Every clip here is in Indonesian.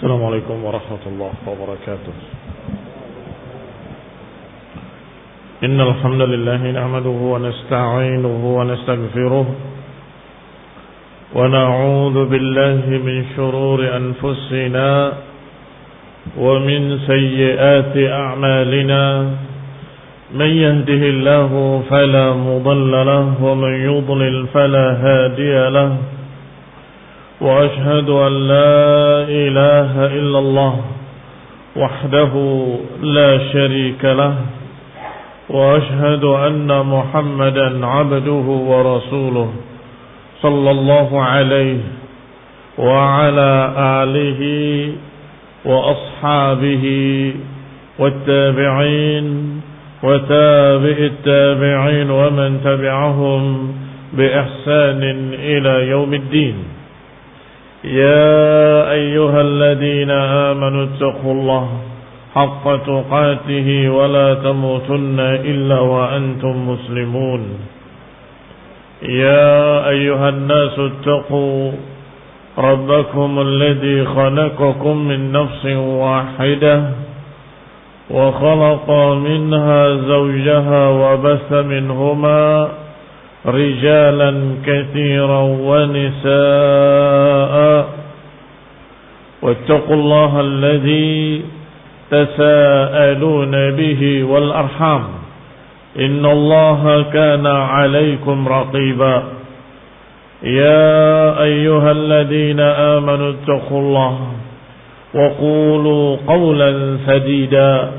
السلام عليكم ورحمة الله وبركاته. إن الحمد لله نحمده ونستعينه ونستغفره ونعوذ بالله من شرور أنفسنا ومن سيئات أعمالنا. من يهده الله فلا مضل له ومن يضلل فلا هادي له. وأشهد أن لا إله إلا الله وحده لا شريك له. وأشهد أن محمدا عبده ورسوله صلى الله عليه وعلى آله وأصحابه والتابعين وتابع التابعين ومن تبعهم بإحسان إلى يوم الدين. يا أيها الذين آمنوا اتقوا الله حق تقاته ولا تموتن إلا وأنتم مسلمون. يا أيها الناس اتقوا ربكم الذي خلقكم من نفس واحدة وخلق منها زوجها وبث منهما رجالا كثيرا ونساء. واتقوا الله الذي تساءلون به والأرحام إن الله كان عليكم رقيبا. يا أيها الذين آمنوا اتقوا الله وقولوا قولا سديدا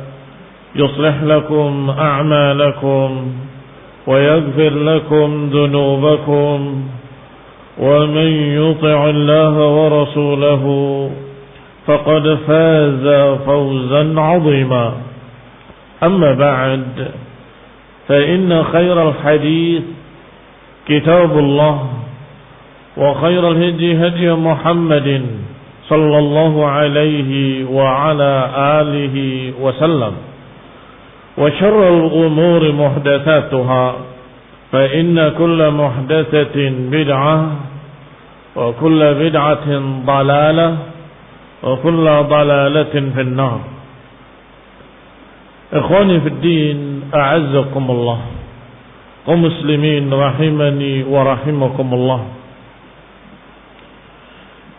يصلح لكم أعمالكم ويغفر لكم ذنوبكم ومن يطع الله ورسوله فقد فاز فوزا عظيما. أما بعد فإن خير الحديث كتاب الله وخير الهدي هدي محمد صلى الله عليه وعلى آله وسلم. وشر الأمور محدثاتها فإن كل محدثة بدعة وكل بدعة ضلالة وكل ضلالة في النار. إخواني في الدين أعزكم الله. kaum muslimin rahimani wa rahimakumullah.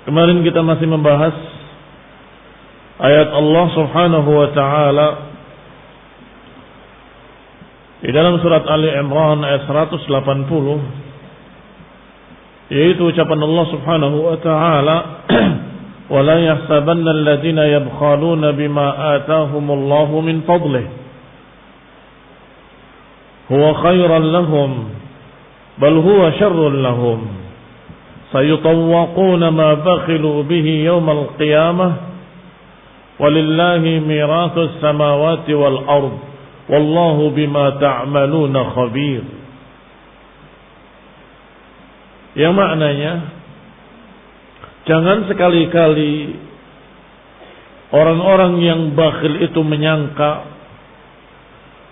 Kemarin kita masih membahas ayat Allah Subhanahu wa taala di dalam surat Ali Imran ayat 180, yaitu ucapan Allah Subhanahu wa taala, "Wa la yahsabanna alladziina yabkhaluna bima aataahumullahu min fadlihi huwa khairan lahum bal huwa syarrun lahum sayutawwaquna ma bakhilu bihi yawmal qiyamah walillahi mirathus samawati wal ardh wallahu bima ta'maluna khabir." Yang maknanya, jangan sekali-kali orang-orang yang bakhil itu menyangka,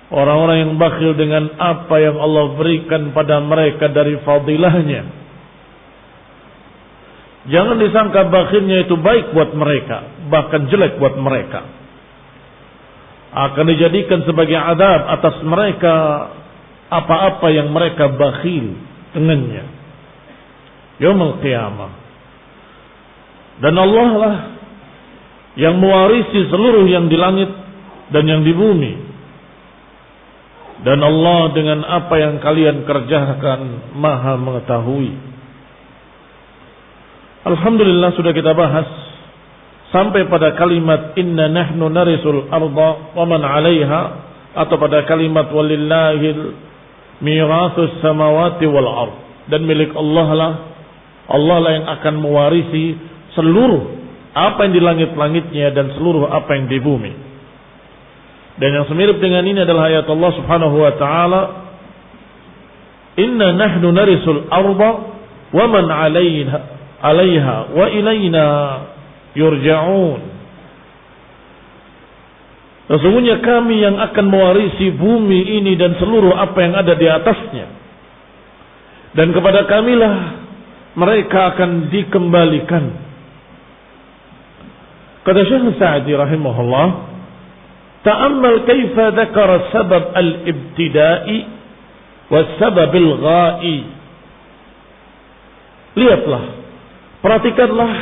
orang-orang yang bakhil dengan apa yang Allah berikan pada mereka dari fadilahnya, jangan disangka bakhilnya itu baik buat mereka, bahkan jelek buat mereka. Akan dijadikan sebagai adab atas mereka apa-apa yang mereka bakhil dengannya yaumul qiyamah. Dan Allah lah yang mewarisi seluruh yang di langit dan yang di bumi. Dan Allah dengan apa yang kalian kerjakan Maha mengetahui. Alhamdulillah sudah kita bahas sampai pada kalimat inna nahnu narisul arda wa man 'alaiha, atau pada kalimat walillahil mirathus samawati wal ard, dan milik Allah lah yang akan mewarisi seluruh apa yang di langit-langitnya dan seluruh apa yang di bumi. Dan yang semirip dengan ini adalah ayat Allah Subhanahu wa taala, inna nahnu narisul arda wa man 'alaiha wa ilaina yurja'un. Sesungguhnya kami yang akan mewarisi bumi ini dan seluruh apa yang ada di atasnya, dan kepada kamilah mereka akan dikembalikan. Kata Syekh Sa'di rahimahullah, ta'ammal kaifa dzakara sabab al-ibtida'i wa sabab al-gha'i. Lihatlah, perhatikanlah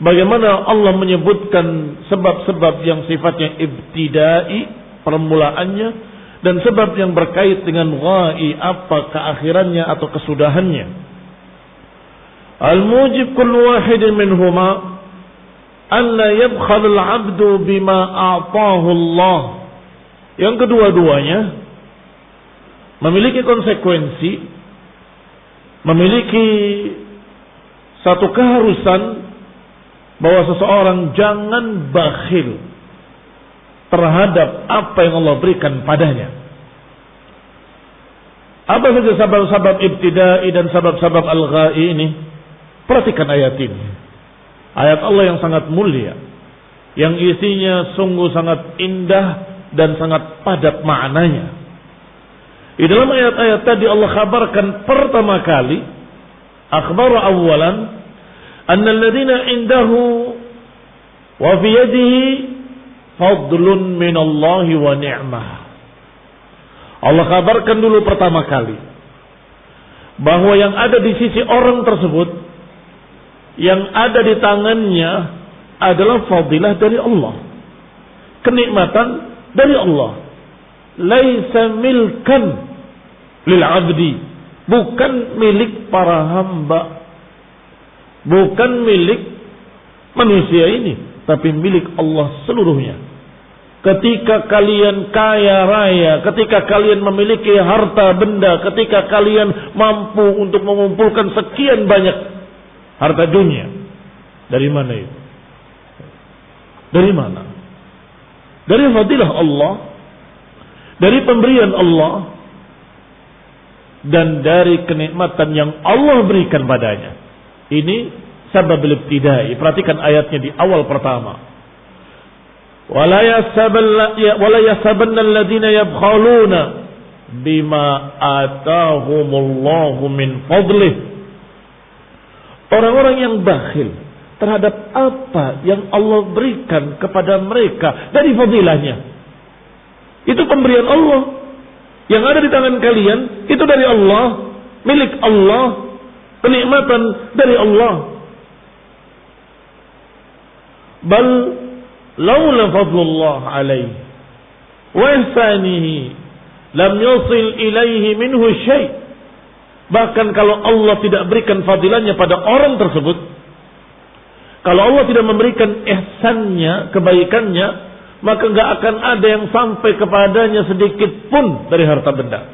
bagaimana Allah menyebutkan sebab-sebab yang sifatnya ibtida'i, permulaannya, dan sebab yang berkait dengan gha'i, apa keakhirannya atau kesudahannya. Al-mujib kullu wahidin minhuma anna yabkhalul 'abdu bima a'tahu Allah. Yang kedua-duanya memiliki konsekuensi, memiliki satu keharusan bahwa seseorang jangan bakhil terhadap apa yang Allah berikan padanya. Apa saja sabab-sabab ibtida'i dan sabab-sabab al-gha'i ini? Perhatikan ayat ini. Ayat Allah yang sangat mulia, yang isinya sungguh sangat indah dan sangat padat maknanya. Di dalam ayat-ayat tadi Allah kabarkan pertama kali, akhbara awalan anna alladhina indahu wa fi yadihi fadlun minallahi wa ni'mah. Allah kabarkan dulu pertama kali bahwa yang ada di sisi orang tersebut, yang ada di tangannya adalah fadilah dari Allah, kenikmatan dari Allah. Laisa milkan lil abdi, bukan milik para hamba, bukan milik manusia ini, tapi milik Allah seluruhnya. Ketika kalian kaya raya, ketika kalian memiliki harta benda, ketika kalian mampu untuk mengumpulkan sekian banyak harta dunia, dari mana itu? Dari mana? Dari fadilah Allah, dari pemberian Allah, dan dari kenikmatan yang Allah berikan padanya. Ini sabab ibtida'i. Perhatikan ayatnya di awal pertama. Wala yasabanna alladhina yabkhaluna bima atahumullahu min fadlih. Orang-orang yang bakhil terhadap apa yang Allah berikan kepada mereka dari fadilahnya. Itu pemberian Allah. Yang ada di tangan kalian itu dari Allah, milik Allah, kenikmatan dari Allah. Bal laula fadlullah alaihi wa ihsanihi lam yusil ilaihi minhu syai'. Bahkan kalau Allah tidak berikan fadilahnya pada orang tersebut, kalau Allah tidak memberikan ihsannya, kebaikannya, maka enggak akan ada yang sampai kepadanya sedikit pun dari harta benda.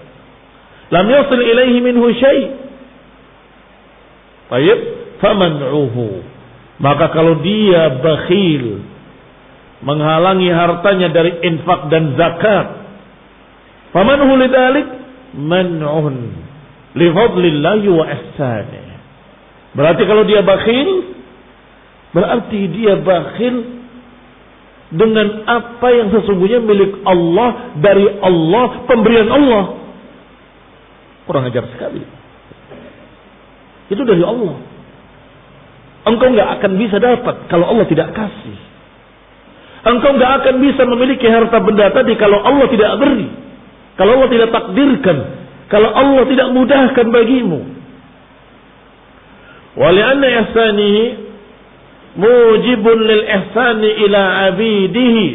Lam yasil ilaihi minhu syai'. Baik, faman'uhu. Maka kalau dia bakhil, menghalangi hartanya dari infak dan zakat, faman'uhu lidzalik man'un li fadlillahi wa ihsanihi. Berarti kalau dia bakhil, berarti dia bakhil dengan apa yang sesungguhnya milik Allah, dari Allah, pemberian Allah. Kurang ajar sekali. Itu dari Allah. Engkau enggak akan bisa dapat kalau Allah tidak kasih. Engkau enggak akan bisa memiliki harta benda tadi kalau Allah tidak beri, kalau Allah tidak takdirkan, kalau Allah tidak mudahkan bagimu. Wa li'anna ihsanihi mujibun lil ihsani ila abidihi.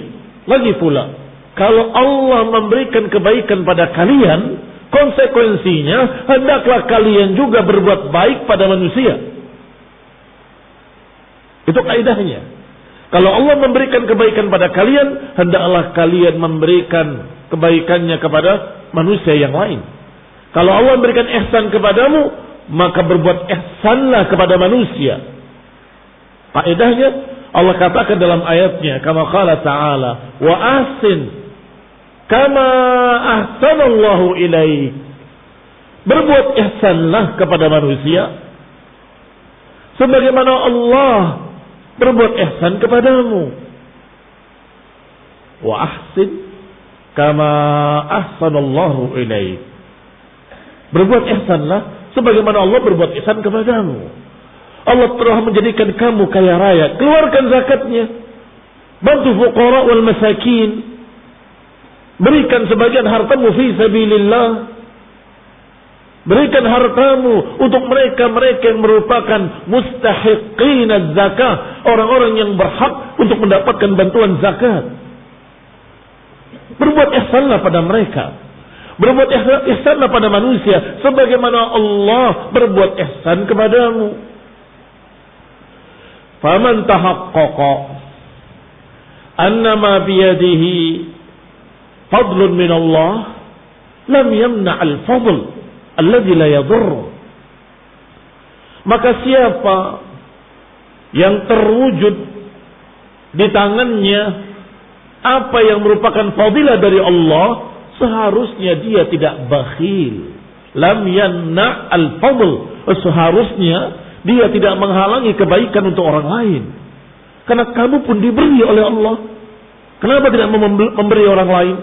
Lagi pula, kalau Allah memberikan kebaikan pada kalian, konsekuensinya hendaklah kalian juga berbuat baik pada manusia. Itu kaidahnya. Kalau Allah memberikan kebaikan pada kalian, hendaklah kalian memberikan kebaikannya kepada manusia yang lain. Kalau Allah memberikan ihsan kepadamu, maka berbuat ihsanlah kepada manusia. Kaidahnya Allah katakan dalam ayatnya, kama qala ta'ala, wa ahsin kama ahsanallahu ilaik. Berbuat ihsanlah kepada manusia sebagaimana Allah berbuat ihsan kepadamu. Wa ahsin kama ahsanallahu ilaik. Berbuat ihsanlah sebagaimana Allah berbuat ihsan kepadamu. Allah telah menjadikan kamu kaya raya, keluarkan zakatnya. bantu fuqara wal masakin, berikan sebagian hartamu fi sabilillah, berikan hartamu untuk mereka-mereka yang merupakan mustahiqin az-zakah, orang-orang yang berhak untuk mendapatkan bantuan zakat. Berbuat ihsanlah pada mereka, berbuat ihsanlah pada manusia sebagaimana Allah berbuat ihsan kepadamu. Faman tahaqqaqa annama biyadihi fadlun min Allah lam yamna' al-fadl alladhi la yadurr. Maka siapa yang terwujud di tangannya apa yang merupakan fadilah dari Allah, seharusnya dia tidak bakhil. Lam yamna' al-fadl, seharusnya dia tidak menghalangi kebaikan untuk orang lain. Karena kamu pun diberi oleh Allah. Kenapa tidak memberi orang lain?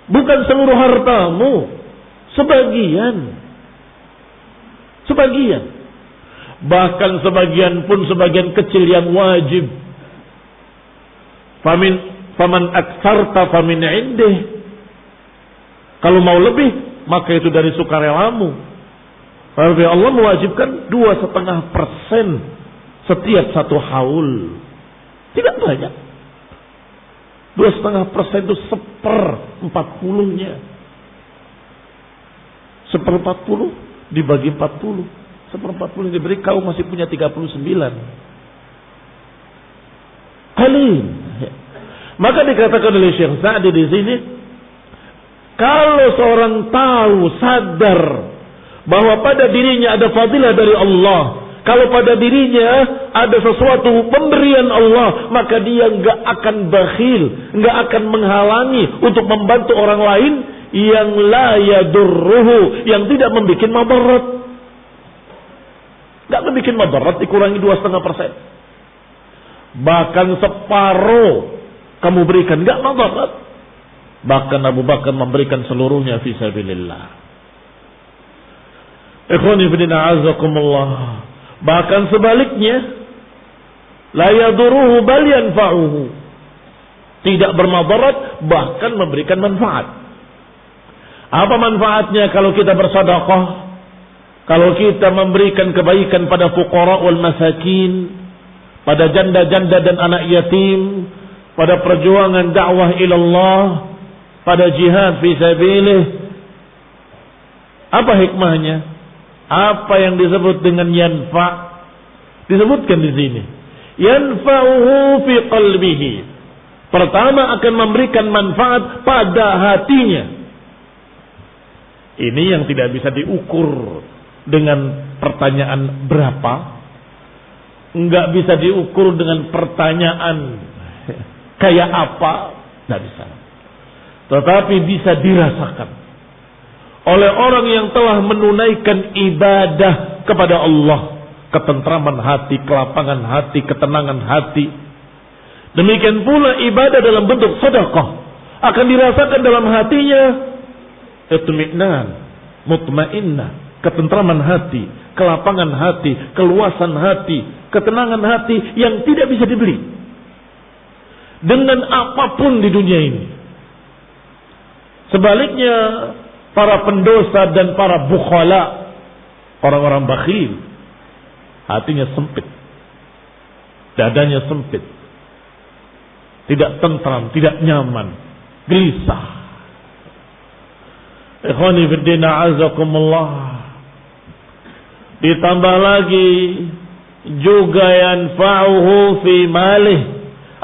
Bukan seluruh hartamu, sebagian. Sebagian. Bahkan sebagian pun sebagian kecil yang wajib. Faman aktsarta famin indih. Kalau mau lebih, maka itu dari sukarelamu. Tapi Allah mewajibkan 2,5% setiap satu haul. Tidak banyak. 2,5% itu 1/40-nya. 1/40 dibagi 40. 1/40 diberi, kau masih punya 39. Qalil. Maka dikatakan oleh Syekh Sa'di di sini, kalau seorang tahu, sadar bahwa pada dirinya ada fadilah dari Allah, kalau pada dirinya ada sesuatu pemberian Allah, maka dia enggak akan bakhil, enggak akan menghalangi untuk membantu orang lain yang la yadurruhu, yang tidak membuat madarat. Enggak membuat madarat, dikurangi 2,5%. Bahkan separuh kamu berikan, enggak madarat. Bahkan Abu Bakar memberikan seluruhnya fi sabilillah. Ikhwani fillah azakumullah. Bahkan sebaliknya, la yaduruhu bal yanfa'uhu. Tidak bermadarat, bahkan memberikan manfaat. Apa manfaatnya kalau kita bersedekah? Kalau kita memberikan kebaikan pada fuqara wal masakin, pada janda-janda dan anak yatim, pada perjuangan dakwah ilallah, pada jihad fi sabilillah. Apa hikmahnya? Apa yang disebut dengan yanfa? Disebutkan di sini. Yanfa'uhu fi qalbihi. Pertama akan memberikan manfaat pada hatinya. Ini yang tidak bisa diukur dengan pertanyaan berapa. Enggak bisa diukur dengan pertanyaan kayak apa. Enggak bisa. Tetapi bisa dirasakan oleh orang yang telah menunaikan ibadah kepada Allah. Ketentraman hati, kelapangan hati, ketenangan hati. Demikian pula ibadah dalam bentuk sedekah akan dirasakan dalam hatinya itmi'nan, mutmainnah, ketentraman hati, kelapangan hati, keluasan hati, ketenangan hati yang tidak bisa dibeli dengan apapun di dunia ini. Sebaliknya, para pendosa dan para bukhala, orang-orang bakhil, hatinya sempit, dadanya sempit, tidak tentram, tidak nyaman, gelisah. Ikhwani fiddin a'azakumullah. Ditambah lagi juga yanfa'uhu fi malih,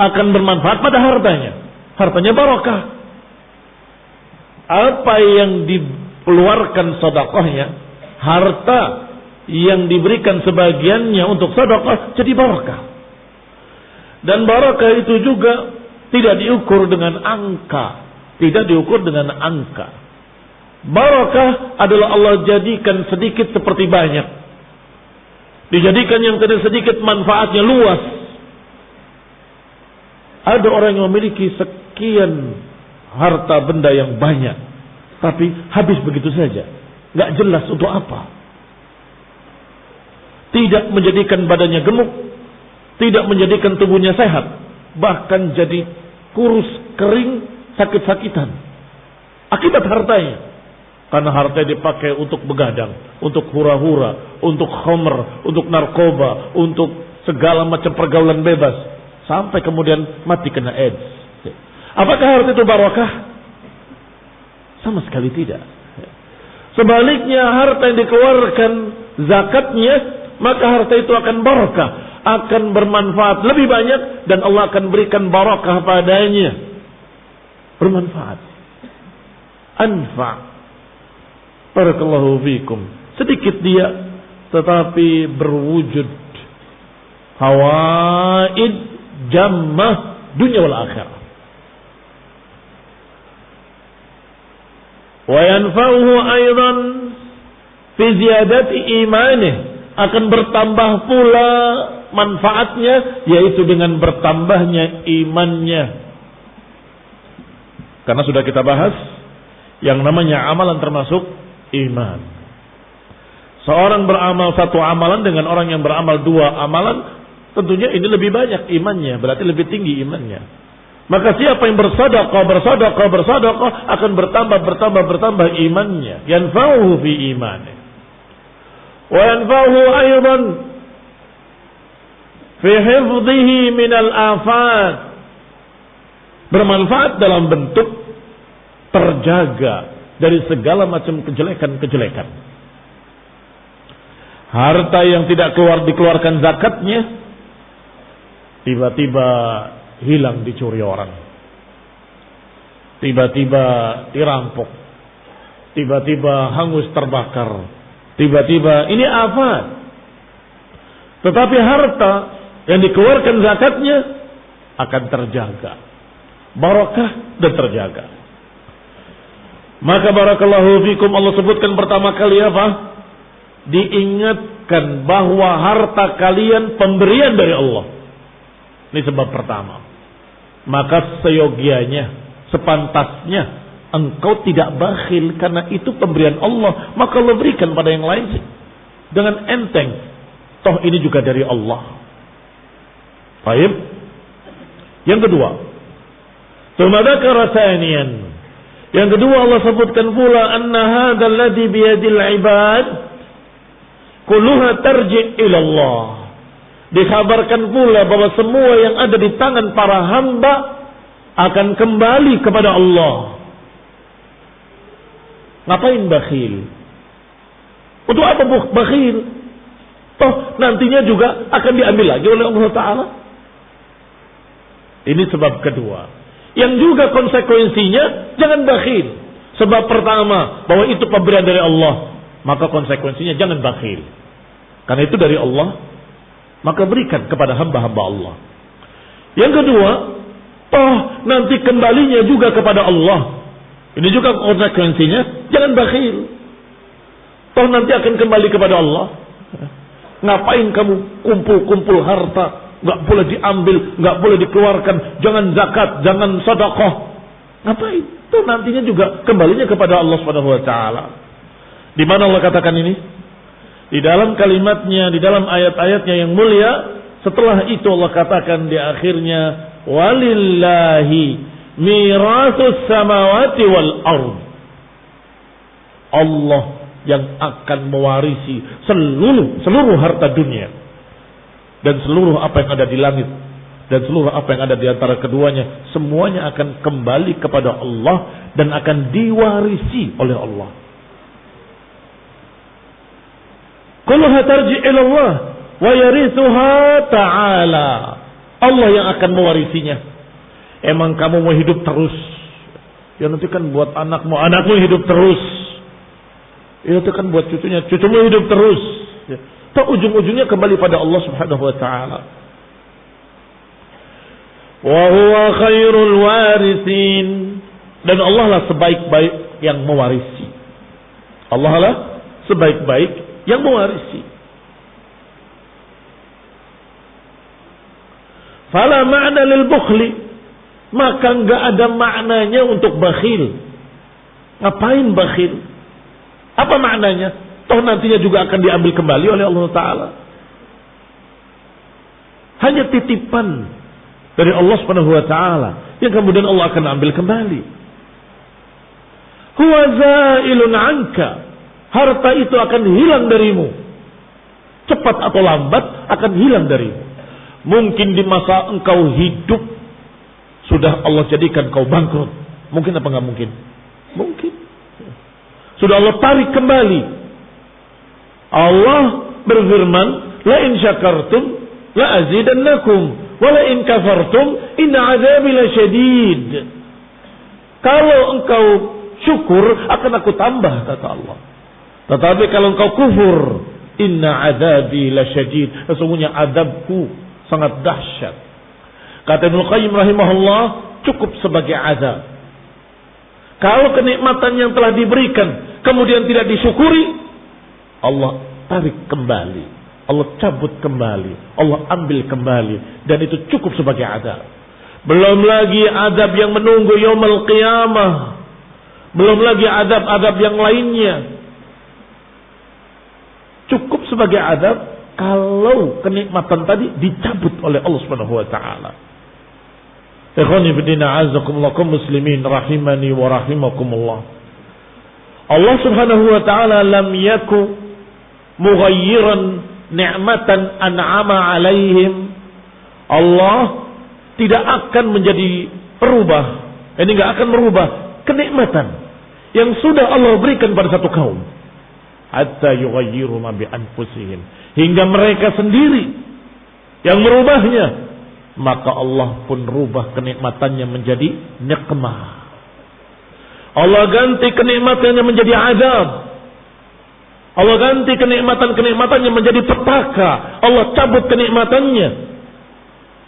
akan bermanfaat pada hartanya. Hartanya barakah. Apa yang dikeluarkan sedekahnya, harta yang diberikan sebagiannya untuk sedekah jadi barakah. Dan barakah itu juga tidak diukur dengan angka, tidak diukur dengan angka. Barakah adalah Allah jadikan sedikit seperti banyak. Dijadikan yang tadi sedikit manfaatnya luas. Ada orang yang memiliki sekian harta benda yang banyak, tapi habis begitu saja, nggak jelas untuk apa. Tidak menjadikan badannya gemuk, tidak menjadikan tubuhnya sehat, bahkan jadi kurus, kering, sakit-sakitan. Akibat hartanya. Karena harta dipakai untuk begadang, untuk hura-hura, untuk khamr, untuk narkoba, untuk segala macam pergaulan bebas. Sampai kemudian mati kena AIDS. Apakah harta itu barakah? Sama sekali tidak. Sebaliknya harta yang dikeluarkan zakatnya, maka harta itu akan barakah, akan bermanfaat lebih banyak, dan Allah akan berikan barakah padanya. Bermanfaat. Anfa'. Barakallahu fikum. Sedikit dia, tetapi berwujud hawaid jammah dunia wal akhirah. Wa yanfa'uhu aidan fi ziyadati imanih, akan bertambah pula manfaatnya, yaitu dengan bertambahnya imannya. Karena sudah kita bahas, yang namanya amalan termasuk iman. Seorang beramal satu amalan dengan orang yang beramal dua amalan, tentunya ini lebih banyak imannya, berarti lebih tinggi imannya. Maka siapa yang bersedekah akan bertambah imannya. Yanfa'uhu fi imanih. Wa yanfa'uhu aydan fi hifdhihi minal afat. Bermanfaat dalam bentuk terjaga dari segala macam kejelekan-kejelekan. Harta yang tidak dikeluarkan zakatnya, tiba-tiba hilang, dicuri orang, tiba-tiba dirampok, tiba-tiba hangus terbakar, tiba-tiba ini afat. Tetapi harta yang dikeluarkan zakatnya akan terjaga, barakah dan terjaga. Maka barakallahu fikum, Allah sebutkan pertama kali apa? Diingatkan bahwa harta kalian pemberian dari Allah. Ini sebab pertama. Maka seyogianya, sepantasnya engkau tidak bakhil, karena itu pemberian Allah. Maka Allah berikan pada yang lain dengan enteng. Toh ini juga dari Allah. Baik. Yang kedua, yang kedua Allah sebutkan pula anna hadzal ladzi biyadil ibad kulluha tarji' ila Allah. Dikabarkan pula bahwa semua yang ada di tangan para hamba akan kembali kepada Allah. Ngapain bakhil? Untuk apa bakhil? Toh nantinya juga akan diambil lagi oleh Allah Ta'ala. Ini sebab kedua. Yang juga konsekuensinya jangan bakhil. Sebab pertama, bahwa itu pemberian dari Allah, maka konsekuensinya jangan bakhil. Karena itu dari Allah, maka berikan kepada hamba-hamba Allah. Yang kedua, toh nanti kembalinya juga kepada Allah. Ini juga konsekuensinya, jangan bakhil. Toh nanti akan kembali kepada Allah. Ngapain kamu kumpul-kumpul harta? Nggak boleh diambil, nggak boleh dikeluarkan, jangan zakat, jangan sedekah. Ngapain? Toh nantinya juga kembalinya kepada Allah Subhanahu wa taala. Di mana Allah katakan ini? Di dalam kalimatnya, di dalam ayat-ayatnya yang mulia. Setelah itu Allah katakan di akhirnya, walillahi mirasus samawati wal ard. Allah yang akan mewarisi seluruh harta dunia dan seluruh apa yang ada di langit dan seluruh apa yang ada di antara keduanya, semuanya akan kembali kepada Allah dan akan diwarisi oleh Allah. Kulluha tarji ila Allah wa yarithuha ta'ala. Allah yang akan mewarisinya. Emang kamu mau hidup terus? Ya nanti kan buat anakmu hidup terus. Ya nanti kan buat cucumu hidup terus. Ya. Toh ujung-ujungnya kembali pada Allah Subhanahu wa taala. Wa huwa khairul warithin, dan Allah lah sebaik-baik yang mewarisi. Allah lah sebaik-baik yang mewarisi. Fala ma'na lil bukhli, maka enggak ada maknanya untuk bakhil. Ngapain bakhil? Apa maknanya? Toh nantinya juga akan diambil kembali oleh Allah Ta'ala. hanya titipan dari Allah Subhanahu wa taala yang kemudian Allah akan ambil kembali. Huwa zailun anka, harta itu akan hilang darimu. Cepat atau lambat akan hilang darimu. Mungkin di masa engkau hidup sudah Allah jadikan kau bangkrut. Mungkin apa enggak mungkin? Mungkin. Sudah Allah tarik kembali. Allah berfirman, la in syakartum la azidannakum wa la in kafartum inna adzabi lasyadid. Kalau engkau syukur akan aku tambah, kata Allah. Tetapi kalau engkau kufur, inna adzabi lasyadid, sesungguhnya azabku sangat dahsyat. Kata Ibnu Qayyim rahimahullah, cukup sebagai azab. Kalau kenikmatan yang telah diberikan kemudian tidak disyukuri, Allah tarik kembali, Allah cabut kembali, Allah ambil kembali, dan itu cukup sebagai azab. Belum lagi azab yang menunggu yaumul qiyamah, belum lagi azab-azab yang lainnya. Cukup sebagai azab kalau kenikmatan tadi dicabut oleh Allah Subhanahu wa taala. Ikhwani fillah, azakumullah, kaum muslimin rahimani wa rahimakumullah. Allah Subhanahu wa taala lam yaku mughayyiran ni'matan an'ama alaihim. Allah tidak akan menjadi perubah, ini enggak akan merubah kenikmatan yang sudah Allah berikan pada satu kaum, hatta yughayyiru ma bi anfusihim, hingga mereka sendiri yang merubahnya. Maka Allah pun rubah kenikmatannya menjadi nikmah. Allah ganti kenikmatannya menjadi azab. Allah ganti kenikmatan-kenikmatannya menjadi petaka. Allah cabut kenikmatannya.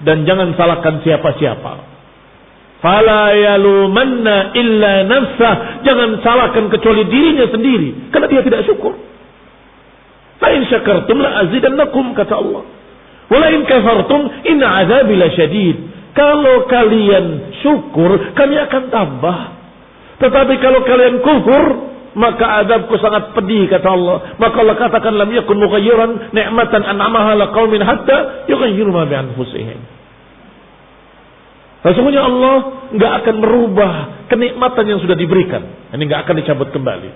Dan jangan salahkan siapa-siapa. Fala yalumanna illa nafsah. Jangan salahkan kecuali dirinya sendiri, karena dia tidak syukur. Fa in syakartum la azidannakum, kata Allah. Wala in kafartum inna azabi lasyadid. Kalau kalian syukur, kami akan tambah. Tetapi kalau kalian kufur, maka azabku sangat pedih, kata Allah. Maka Allah katakan, lam yakun mughayyiran ni'matan an'amaha liqaumin hatta yughayyiru ma bi anfusihim. Sesungguhnya Allah enggak akan merubah kenikmatan yang sudah diberikan. Ini enggak akan dicabut kembali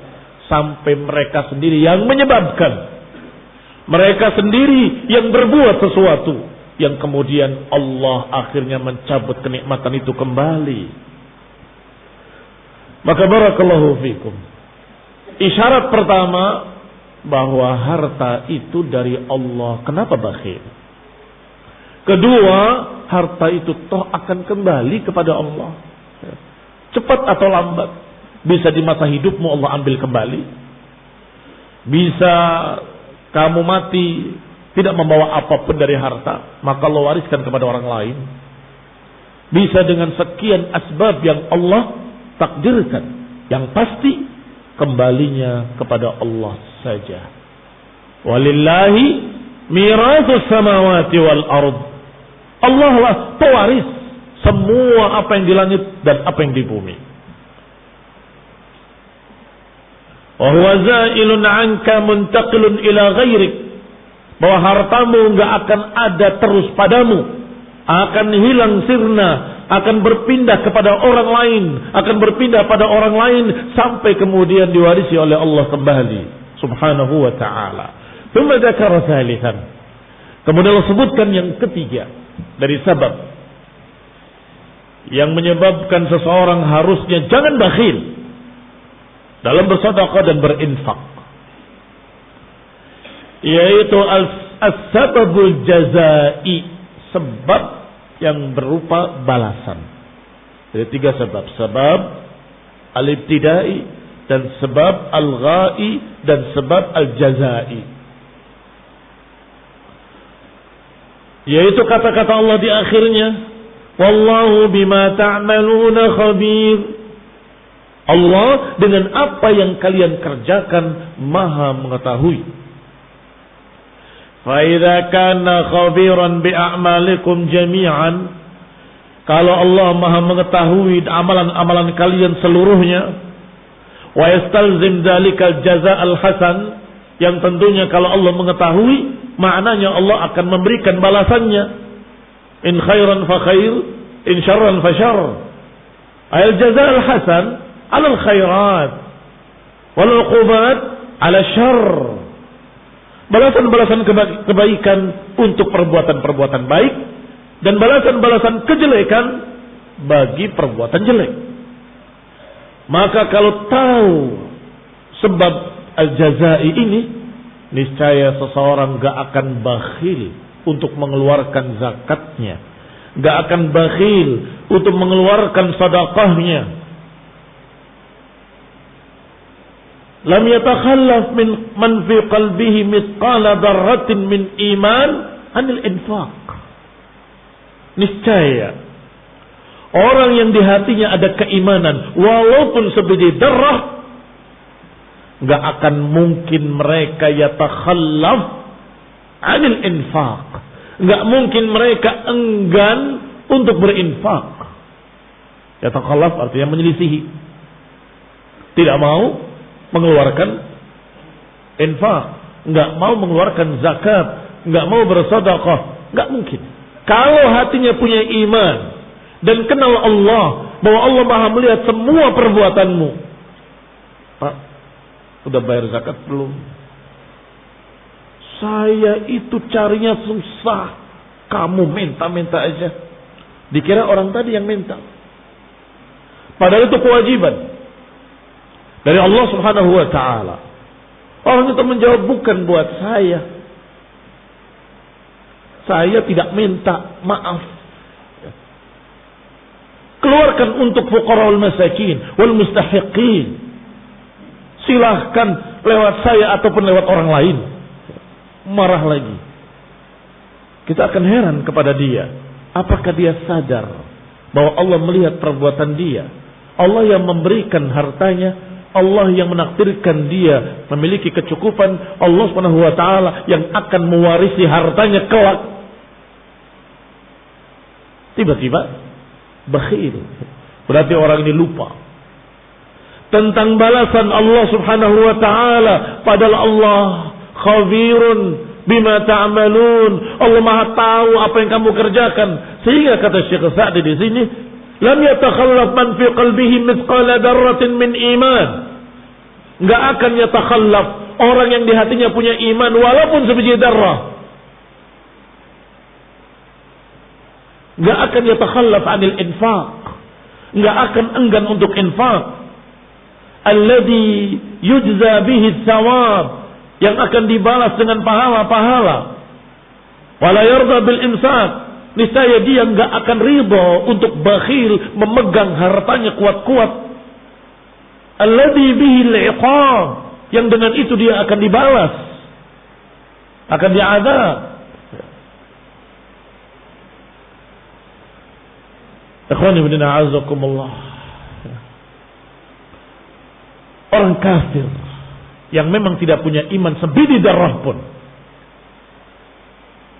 sampai mereka sendiri yang menyebabkan. Mereka sendiri yang berbuat sesuatu yang kemudian Allah akhirnya mencabut kenikmatan itu kembali. Maka barakallahu fikum. Isyarat pertama bahwa harta itu dari Allah. Kenapa bakhil? Kedua, harta itu toh akan kembali kepada Allah. Cepat atau lambat. Bisa di masa hidupmu Allah ambil kembali. Bisa kamu mati tidak membawa apapun dari harta, maka Allah wariskan kepada orang lain. Bisa dengan sekian asbab yang Allah takdirkan. Yang pasti kembalinya kepada Allah saja. Walillahi mirathus samawati wal ard. Allah lah pewaris semua apa yang di langit dan apa yang di bumi. Wa huwa zailun 'anka muntaqilun ila ghairik. Bahwa hartamu enggak akan ada terus padamu, akan hilang sirna, akan berpindah kepada orang lain, akan berpindah pada orang lain sampai kemudian diwarisi oleh Allah kembali subhanahu wa ta'ala. Tsumma dzakara tsalitsan. Kemudian Allah sebutkan yang ketiga dari sebab yang menyebabkan seseorang harusnya jangan bakhil dalam bersedekah dan berinfak, yaitu as-sababul jazai, sebab yang berupa balasan. Jadi tiga sebab. Sebab al-ibtidai, dan sebab al-ghai, dan sebab al-jazai. Yaitu kata-kata Allah di akhirnya, wallahu bima ta'maluna khabir. Allah dengan apa yang kalian kerjakan maha mengetahui. Fa idza kana khabiran bi a'malikum jami'an, kalau Allah maha mengetahui amalan-amalan kalian seluruhnya, wa yastalzim dzalikal jazaa'al hasan, yang tentunya kalau Allah mengetahui maknanya Allah akan memberikan balasannya. In khairan fa khair, in syarran fa syarr. Al jazaa al hasan 'ala al khairat wal 'uqubat 'ala syarr. Balasan-balasan kebaikan untuk perbuatan-perbuatan baik dan balasan-balasan kejelekan bagi perbuatan jelek. Maka kalau tahu sebab al-jazai ini, niscaya seseorang gak akan bakhil untuk mengeluarkan zakatnya, gak akan bakhil untuk mengeluarkan sedekahnya. Lam yatakhallaf min man fi qalbihi mithqala dzarratin min iman anil infaq. Niscaya orang yang di hatinya ada keimanan walaupun sebiji darah, gak akan mungkin mereka yatakhallaf anil infaq. Gak mungkin mereka enggan untuk berinfak. Yatakhallaf artinya menyelisihi, tidak mau mengeluarkan infak, nggak mau mengeluarkan zakat, nggak mau bersedekah, nggak mungkin. Kalau hatinya punya iman dan kenal Allah, bahwa Allah Maha melihat semua perbuatanmu. Pak, udah bayar zakat belum? Saya itu carinya susah, kamu minta-minta aja. Dikira orang tadi yang minta, padahal itu kewajiban dari Allah Subhanahu wa ta'ala. Orang itu menjawab, bukan buat saya. Saya tidak minta, maaf. Keluarkan untuk fuqara wal masakin wal mustahiqin. Silahkan lewat saya ataupun lewat orang lain. Marah lagi. Kita akan heran kepada dia. Apakah dia sadar bahwa Allah melihat perbuatan dia? Allah yang memberikan hartanya, Allah yang menakdirkan dia memiliki kecukupan, Allah Subhanahu wa taala yang akan mewarisi hartanya kelak. Tiba-tiba bakhil. Berarti orang ini lupa tentang balasan Allah Subhanahu wa taala, padahal Allah khabirun bima ta'malun. Allah Maha tahu apa yang kamu kerjakan. Sehingga kata Syekh Sa'di di sini, lam yatakhallaf man fi qalbihi mithqala darratin min iman. Enggak akan yatakhallaf orang yang di hatinya punya iman walaupun sebiji darrah. Enggak akan yatakhallaf anil infaq. Enggak akan enggan untuk infaq. Alladhi yujza bihi thawab, yang akan dibalas dengan pahala-pahala. Wala yarda bil imsak, niscaya dia enggak akan ridha untuk bakhil memegang hartanya kuat-kuat. Alladhi bihi al-iqab, yang dengan itu dia akan dibalas, akan diazab. Ikhwani fillah a'azzakumullah. Orang kafir yang memang tidak punya iman sebiji darah pun,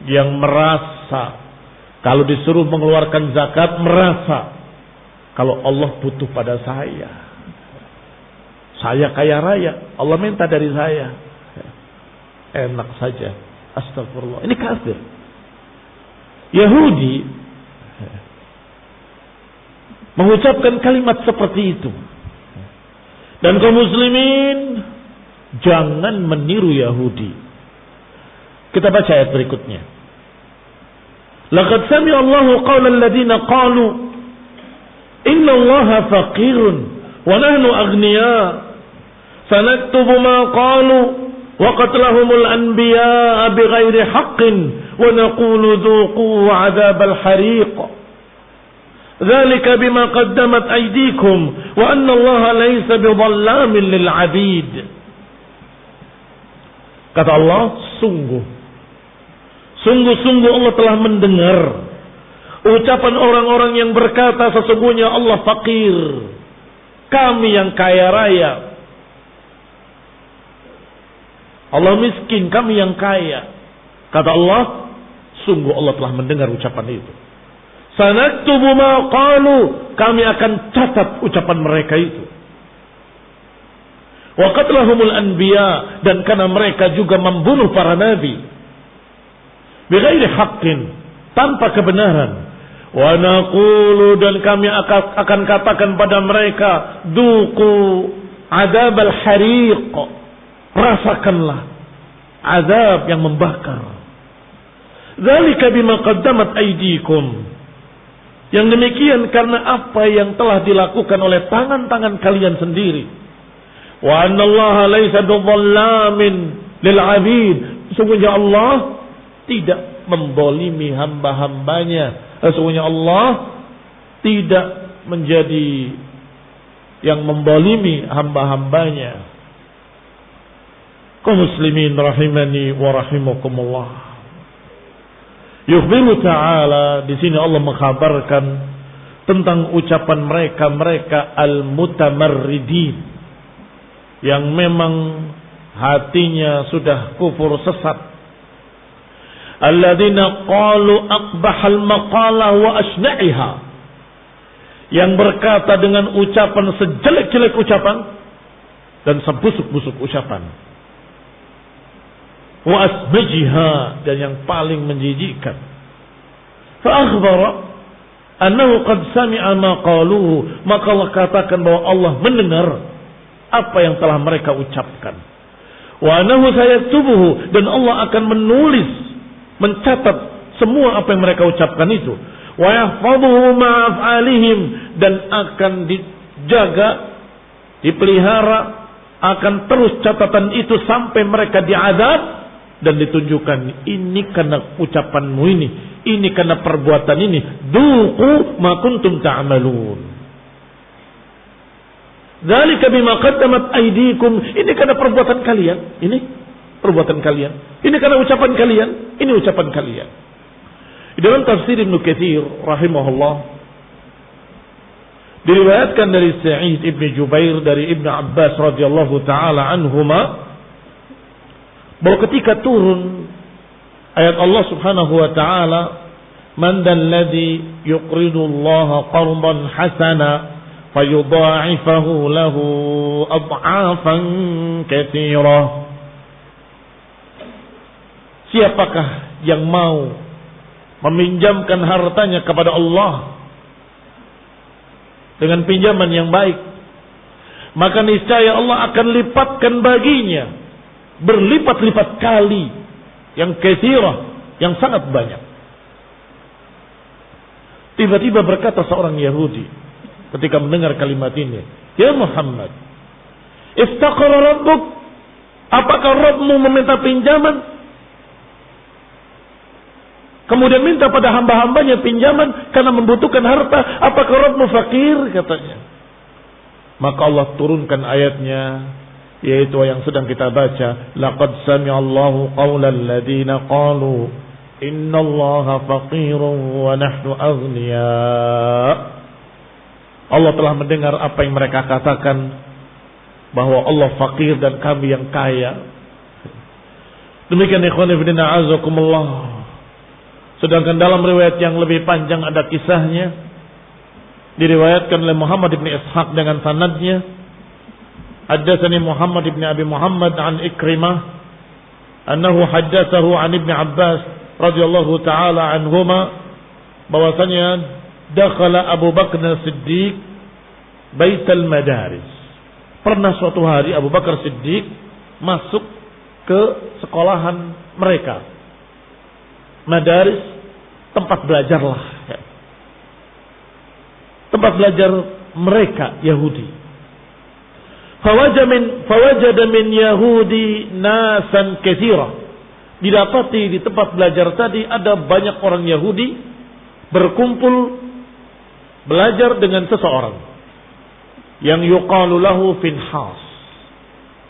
yang merasa kalau disuruh mengeluarkan zakat, merasa kalau Allah butuh pada saya kaya raya, Allah minta dari saya, enak saja, astagfirullah. Ini kafir. Yahudi mengucapkan kalimat seperti itu, dan kaum muslimin jangan meniru Yahudi. Kita baca ayat berikutnya. Laqad sami'a Allahu qawla alladziina qalu inna Allaha faqirun wa nahnu aghniya sanaktubu ma qalu wa qatlahumul anbiya'a bighairi haqqin wa naqulu dhuqu 'adzabal hariq. Dzalika bima qaddamat aydikum wa anna Allaha laysa bidhallamin lil 'abid. Kata Allah, sungguh-sungguh Allah telah mendengar ucapan orang-orang yang berkata sesungguhnya Allah fakir, kami yang kaya raya. Allah miskin, kami yang kaya. Kata Allah, sungguh Allah telah mendengar ucapan itu. Sanaktubu ma qalu, kami akan catat ucapan mereka itu. Wa qatlahumul anbiya, dan karena mereka juga membunuh para nabi. Bighairi haqqin, tanpa kebenaran. Wa naqulu, dan kami akan katakan pada mereka, duqu adzabal hariq, rasakanlah azab yang membakar. Dzalika bima qaddamat aydikum, yang demikian karena apa yang telah dilakukan oleh tangan-tangan kalian sendiri. Wa annallaha laisa bidzallamin lil 'abid, sesungguhnya Allah tidak membolimi hamba-hambanya. Sesungguhnya Allah tidak menjadi yang membolimi hamba-hambanya. Kaum muslimin rahimani wa rahimakumullah. Yukhbiru ta'ala, di sini Allah mengkhabarkan tentang ucapan mereka al-mutamarridin, yang memang hatinya sudah kufur sesat. Alladzina qalu aqbahal maqalah wa asna'iha, yang berkata dengan ucapan sejelek-jelek ucapan dan sebusuk-busuk ucapan. Wa asbajiha, dan yang paling menjijikkan. Fa akhbara annahu qad sami'a ma qaluhu, maka Allah katakan bahwa Allah mendengar apa yang telah mereka ucapkan. Wa annahu sayaktubuhu, dan Allah akan menulis, mencatat semua apa yang mereka ucapkan itu. Wa yahfazuhu ma'af'alihim, dan akan dijaga, dipelihara, akan terus catatan itu sampai mereka diazab dan ditunjukkan, ini karena ucapanmu ini karena perbuatan ini. Duqu ma kuntum ta'malun. Dzalika bima qaddamat aydikum, ini karena perbuatan kalian, ini perbuatan kalian. Ini karena ucapan kalian, ini ucapan kalian. Di dalam tafsir Ibnu Katsir rahimahullah, diriwayatkan dari Sa'id Ibn Jubair dari Ibn Abbas radhiyallahu taala anhuma, bahwa ketika turun ayat Allah Subhanahu wa taala, man dalladzi yuqridu Allah qardan hasana fayudha'ifahu lahu ad'afan katsirah. Siapakah yang mau meminjamkan hartanya kepada Allah dengan pinjaman yang baik, maka niscaya Allah akan lipatkan baginya berlipat-lipat kali, yang katsirah, yang sangat banyak. Tiba-tiba berkata seorang Yahudi ketika mendengar kalimat ini, ya Muhammad, iftaqara rabbuk, apakah Rabbmu meminta pinjaman? Kemudian minta pada hamba-hambanya pinjaman karena membutuhkan harta. Apakah Rabbmu fakir? Katanya. Maka Allah turunkan ayatnya, yaitu yang sedang kita baca. Laqad sami'allahu qawla alladhina qalu innallaha faqirun wa nahnu aghniya. Allah telah mendengar apa yang mereka katakan, bahwa Allah fakir dan kami yang kaya. Demikian ikhwan fillah a'azakumullah. Sedangkan dalam riwayat yang lebih panjang ada kisahnya, diriwayatkan oleh Muhammad ibn Ishaq dengan sanadnya. Haddatsani Muhammad ibn Abi Muhammad an Ikrimah annahu haddatsahu an Ibn Abbas radhiyallahu taala anhuma, bahwasanya dakhala Abu Bakar As-Siddiq Baitul Madaris. Pernah suatu hari Abu Bakar Siddiq masuk ke sekolahan mereka. Madaris, tempat belajar lah, tempat belajar mereka Yahudi. Fawajada min Yahudi nasan katsira. Didapati di tempat belajar tadi ada banyak orang Yahudi berkumpul belajar dengan seseorang yang yuqalu lahu Finhas,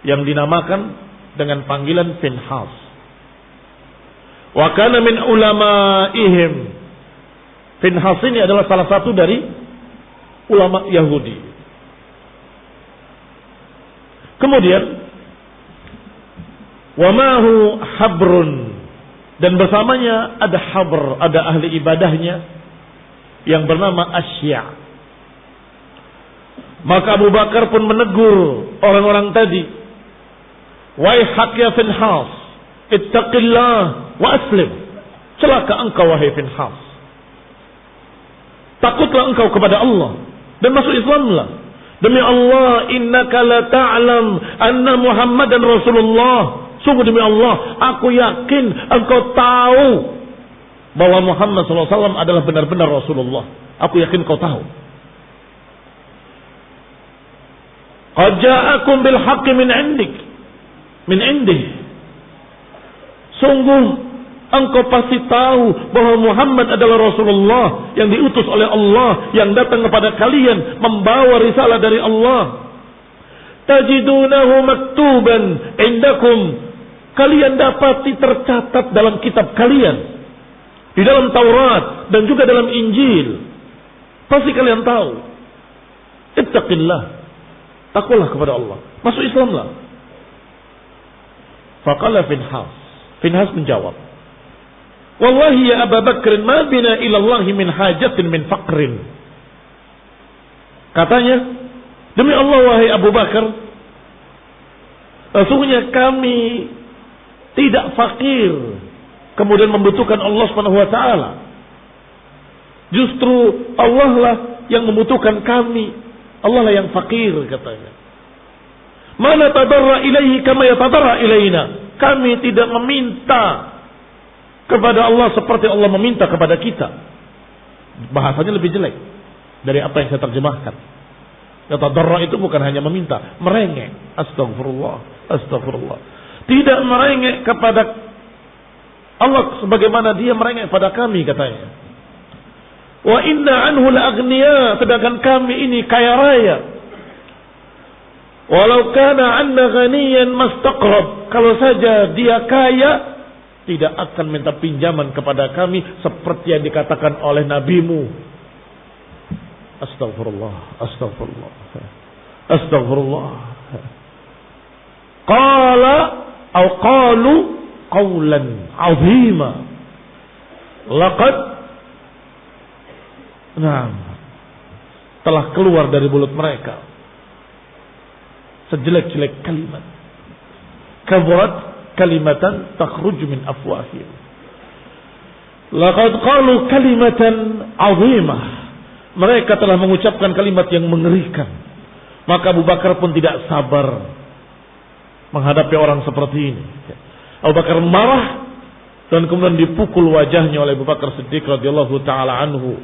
yang dinamakan dengan panggilan Finhas. Wa kana min ulamaihim. Finhas ini adalah salah satu dari ulama Yahudi. Kemudian wa mahu habrun, dan bersamanya ada habr, ada ahli ibadahnya yang bernama Asya. Maka Abu Bakar pun menegur orang-orang tadi, "Waihak ya Finhas, ittaqillah wa aslim." Celaka engkau wahai Finhas. Takutlah engkau kepada Allah dan masuk Islamlah. Demi Allah, innaka la ta'lam anna Muhammadan Rasulullah. Sungguh demi Allah, aku yakin engkau tahu bahwa Muhammad SAW adalah benar-benar Rasulullah. Aku yakin kau tahu. Qad ja'akum bil haqqi min indih. Sungguh engkau pasti tahu bahwa Muhammad adalah Rasulullah yang diutus oleh Allah, yang datang kepada kalian membawa risalah dari Allah. Tajidunahu maktuban indakum. Kalian dapati tercatat dalam kitab kalian, di dalam Taurat dan juga dalam Injil. Pasti kalian tahu. Ittaqillah. Takutlah kepada Allah. Masuk Islamlah. Faqala Finhas menjawab, wallahi ya Abu Bakr, ma bina ilallahi min hajatin min faqrin. Katanya, demi Allah wahai Abu Bakar, sesungguhnya kami tidak fakir kemudian membutuhkan Allah Subhanahu wa taala. Justru Allah lah yang membutuhkan kami. Allah lah yang fakir katanya. Mana tadarra ilaihi kama yatadarra ilaina. Kami tidak meminta kepada Allah seperti Allah meminta kepada kita. Bahasanya lebih jelek dari apa yang saya terjemahkan. Yatadarra itu bukan hanya meminta, merengek. Astagfirullah. Tidak merengek kepada Allah sebagaimana dia merengek pada kami katanya. Wa inna anhu la'aghniya, sedangkan kami ini kaya raya. Walau kana anna ghaniyan mastaqrab, kalau saja dia kaya tidak akan minta pinjaman kepada kami seperti yang dikatakan oleh nabimu. Astagfirullah. Qalu qawlan 'azima. Telah keluar dari mulut mereka sejelek-jelek kalimat. Kaburat kalimatan takhruju min afwahihim. Laqad qalu kalimatan 'azimah. Mereka telah mengucapkan kalimat yang mengerikan. Maka Abu Bakar pun tidak sabar menghadapi orang seperti ini. Abu Bakar marah dan kemudian dipukul wajahnya oleh Abu Bakar Siddiq radhiyallahu taala anhu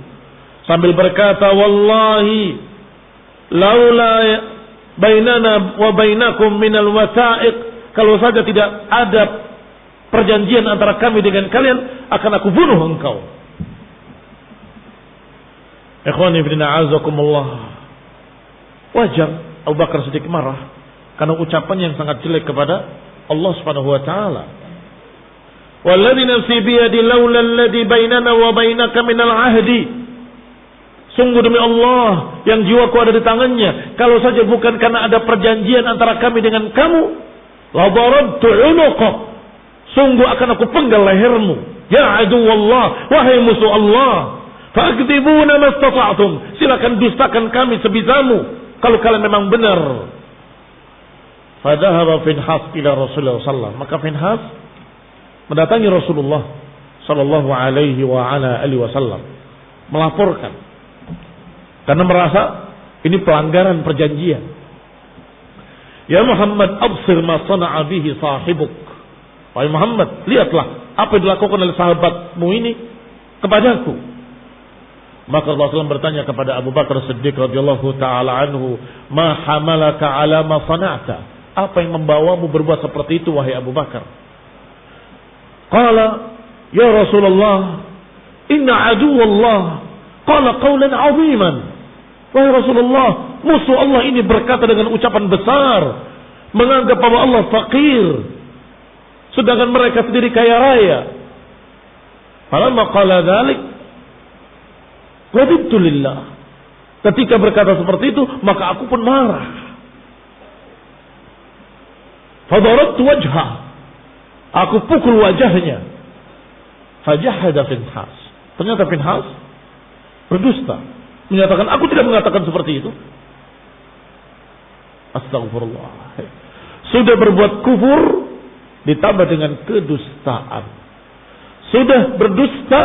sambil berkata, wallahi laula bainana wa bainakum minal wasa'iq, kalau saja tidak ada perjanjian antara kami dengan kalian, akan aku bunuh engkau. Ikhwani fillah azakumullah. Wajar Abu Bakar Siddiq marah karena ucapan yang sangat jelek kepada Allah Subhanahu wa taala. Walladzi nafsi biyadi laula alladzi bainana wa bainaka minal ahdi. Sungguh demi Allah yang jiwaku ada di tangannya, kalau saja bukan karena ada perjanjian antara kami dengan kamu, la darabtu 'unuqak, sungguh akan aku penggal lehermu. Ya aduwallah, wahai musuh Allah, fa'akdzibuna mastata'tum, silakan dustakan kami sebisamu kalau kalian memang benar. Fadhahaba Finhas ila Rasulullah sallallahu, maka Finhas mendatangi Rasulullah sallallahu alaihi wa ala alihi wasallam, melaporkan karena merasa ini pelanggaran perjanjian. Ya Muhammad, absir ma sana'a bihi sahibuk. Wahai Muhammad, lihatlah apa yang dilakukan oleh sahabatmu ini kepadaku. Maka Rasulullah bertanya kepada Abu Bakar Siddiq radhiyallahu taala anhu, ma hamalaka ala ma sana'ta? Apa yang membawamu berbuat seperti itu wahai Abu Bakar? Qala, ya Rasulullah, inna aduwallah qala qawlan 'aziman. Wahai Rasulullah, musuh Allah ini berkata dengan ucapan besar, menganggap bahwa Allah fakir, sedangkan mereka sendiri kaya raya. Falamma qala dzalik, wadibtu lillah. Ketika berkata seperti itu, maka aku pun marah. Fadarabtu wajhah, aku pukul wajahnya. Fajahada Finhas. Ternyata Finhas berdusta, menyatakan aku tidak mengatakan seperti itu. Astagfirullah. Sudah berbuat kufur ditambah dengan kedustaan. sudah berdusta,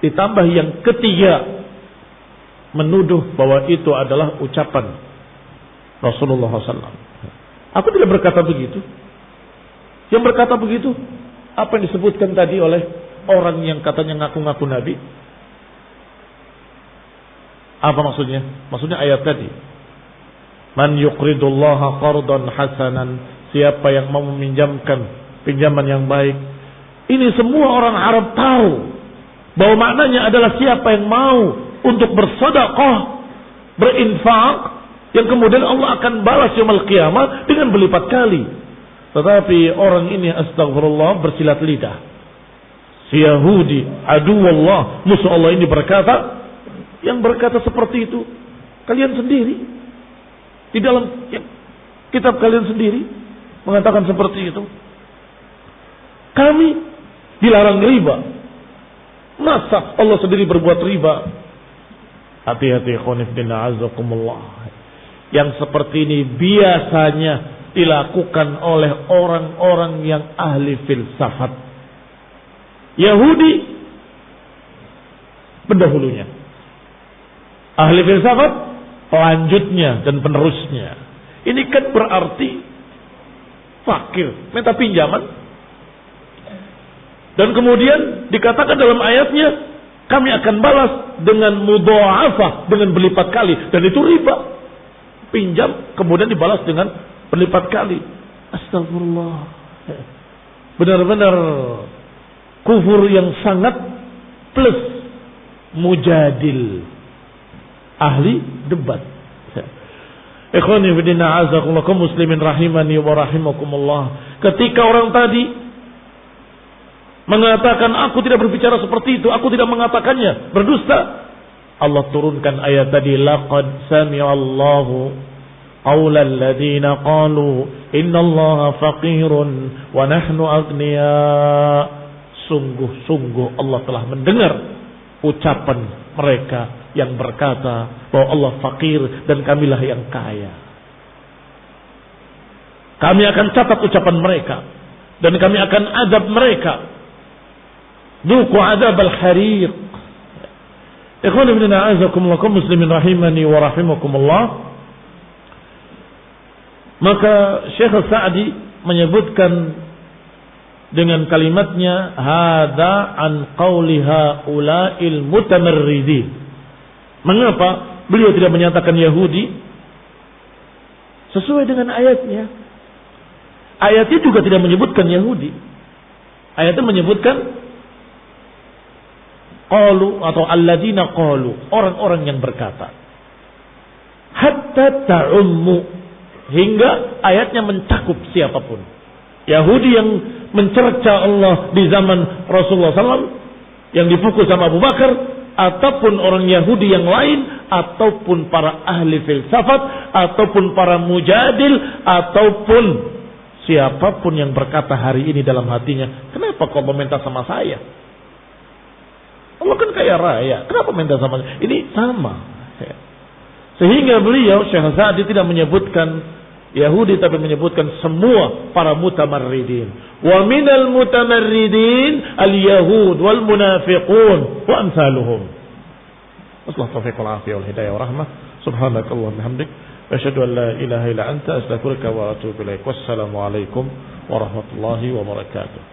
ditambah yang ketiga, menuduh bahwa itu adalah ucapan Rasulullah SAW. Aku tidak berkata begitu. Yang berkata begitu, apa yang disebutkan tadi oleh orang yang katanya ngaku-ngaku Nabi? Apa maksudnya? Maksudnya ayat tadi. Man yuqridullaha qardan hasanan. Siapa yang mau meminjamkan pinjaman yang baik. Ini semua orang Arab tahu bahwa maknanya adalah siapa yang mau untuk bersedekah, berinfak, yang kemudian Allah akan balas yaumul qiyamah dengan berlipat kali. Tetapi orang ini astagfirullah bersilat lidah. Si Yahudi, aduwallah, musuh Allah ini berkata, yang berkata seperti itu kalian sendiri. Di dalam kitab kalian sendiri mengatakan seperti itu. Kami dilarang riba. Masa Allah sendiri berbuat riba? Hati-hati khonifdina azakumullah. Yang seperti ini biasanya dilakukan oleh orang-orang yang ahli filsafat. Yahudi pendahulunya, ahli filsafat pelanjutnya dan penerusnya. Ini kan berarti fakir, minta pinjaman. Dan kemudian dikatakan dalam ayatnya, kami akan balas dengan mudha'afah, dengan berlipat kali. Dan itu riba. Pinjam, kemudian dibalas dengan berlipat kali. Astagfirullah. Benar-benar kufur yang sangat plus mujadil. Ahli debat. Ikhwani fillah azakumullah kaum muslimin rahimani wa rahimakumullah. Ketika orang tadi mengatakan aku tidak berbicara seperti itu, aku tidak mengatakannya, berdusta. Allah turunkan ayat tadi, laqad sami'allahu qaulal ladzina qalu innallaha faqirun wa nahnu aghnia. Sungguh-sungguh Allah telah mendengar ucapan mereka yang berkata bahwa Allah fakir dan kamilah yang kaya. Kami akan catat ucapan mereka dan kami akan adab mereka. Duqu adab al-hariq. Ikhwan ibn a'azakumullah kaum muslimin rahimani wa rahimakumullah. Maka Syekh Sa'di menyebutkan dengan kalimatnya hadza an qauli haula'il mutamarridin. Mengapa beliau tidak menyatakan Yahudi? Sesuai dengan ayatnya. Ayatnya juga tidak menyebutkan Yahudi. Ayatnya menyebutkan qalu atau alladzina qalu, orang-orang yang berkata. Hatta ta'ummu, hingga ayatnya mencakup siapapun. Yahudi yang mencerca Allah di zaman Rasulullah SAW, yang dipukul sama Abu Bakar, ataupun orang Yahudi yang lain, ataupun para ahli filsafat, ataupun para mujadil, ataupun siapapun yang berkata hari ini dalam hatinya, kenapa kau meminta sama saya? Allah kan kaya raya, kenapa minta sama saya? Ini sama. Sehingga beliau Syekh Sa'di tidak menyebutkan Yahudi, tapi menyebutkan semua para mutamarridin. Wa minal mutamarridin al-yahud wal munafiqun wa amsaluhum. Wassallallahu taufiq wal afiyah wal hidayah wa rahmah. Subhanakallah bihamdik, asyhadu an la ilaha illa anta, astaghfiruka wa atubu ilaik. Wassalamu alaikum warahmatullahi wabarakatuh.